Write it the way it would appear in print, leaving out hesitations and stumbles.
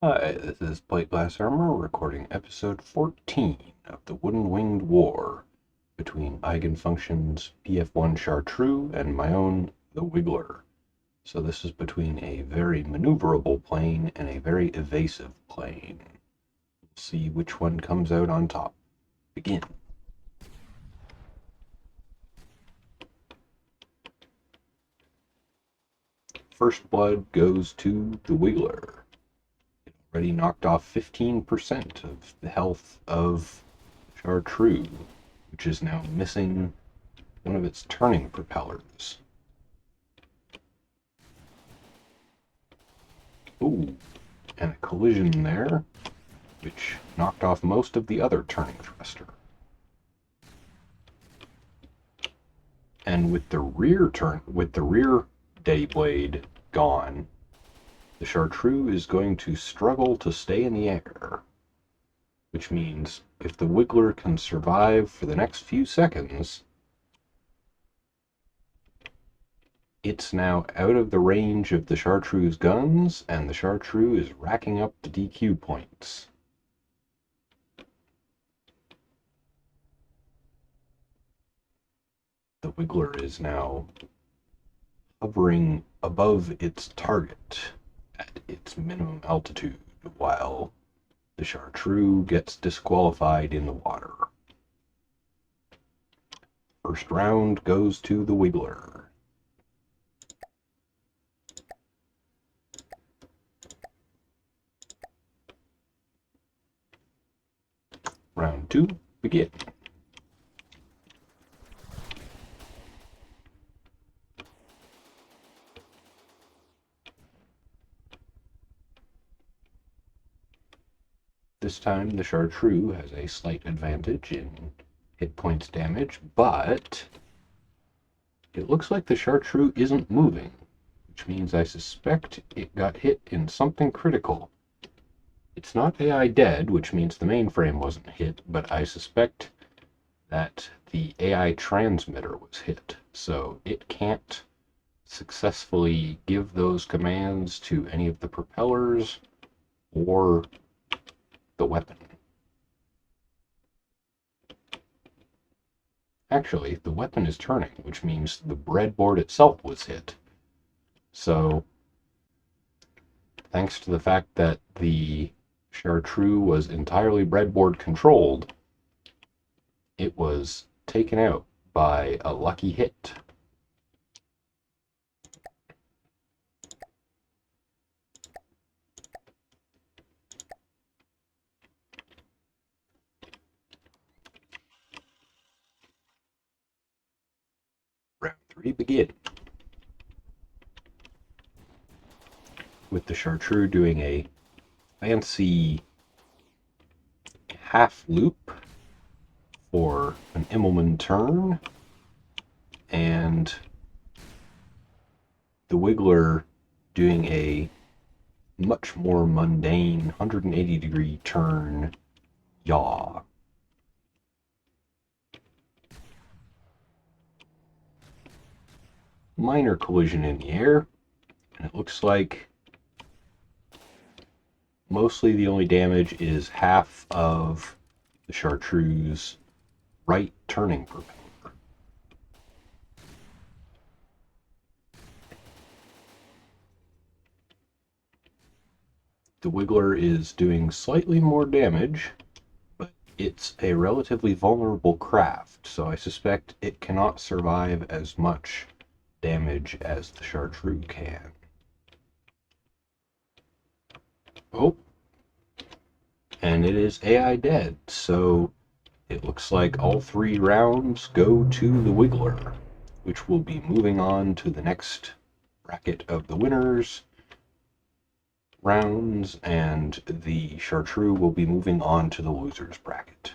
Hi, this is PlateGlassArmour recording episode 14 of the Wooden Winged War between EigenFucntion's PF1 Chartreuse and my own, the Wiggler. So this is between a very maneuverable plane and a very evasive plane. We'll see which one comes out on top. Begin. First blood goes to the Wiggler. Already knocked off 15% of the health of Chartreuse, which is now missing one of its turning propellers. Ooh, and a collision there, which knocked off most of the other turning thruster. And with the rear day blade gone, the Chartreuse is going to struggle to stay in the air, which means if the Wiggler can survive for the next few seconds, it's now out of the range of the Chartreuse guns, and the Chartreuse is racking up the DQ points. The Wiggler is now hovering above its target at its minimum altitude, while the Chartreuse gets disqualified in the water. First round goes to the Wiggler. Round 2, begin. This time the Chartreuse has a slight advantage in hit points damage, but it looks like the Chartreuse isn't moving, which means I suspect it got hit in something critical. It's not AI dead, which means the mainframe wasn't hit, but I suspect that the AI transmitter was hit, so it can't successfully give those commands to any of the propellers or the weapon. Actually, the weapon is turning, which means the breadboard itself was hit. So, thanks to the fact that the Chartreuse was entirely breadboard controlled, it was taken out by a lucky hit. Round 3, begin. With the Chartreuse doing a fancy half loop for an Immelman turn, and the Wiggler doing a much more mundane 180-degree turn yaw. Minor collision in the air, and it looks like mostly the only damage is half of the Chartreuse right turning propeller. The Wiggler is doing slightly more damage, but it's a relatively vulnerable craft, so I suspect it cannot survive as much damage as the Chartreuse can. Oh, and it is AI dead, so it looks like all 3 rounds go to the Wiggler, which will be moving on to the next bracket of the winners rounds, and the Chartreuse will be moving on to the losers bracket.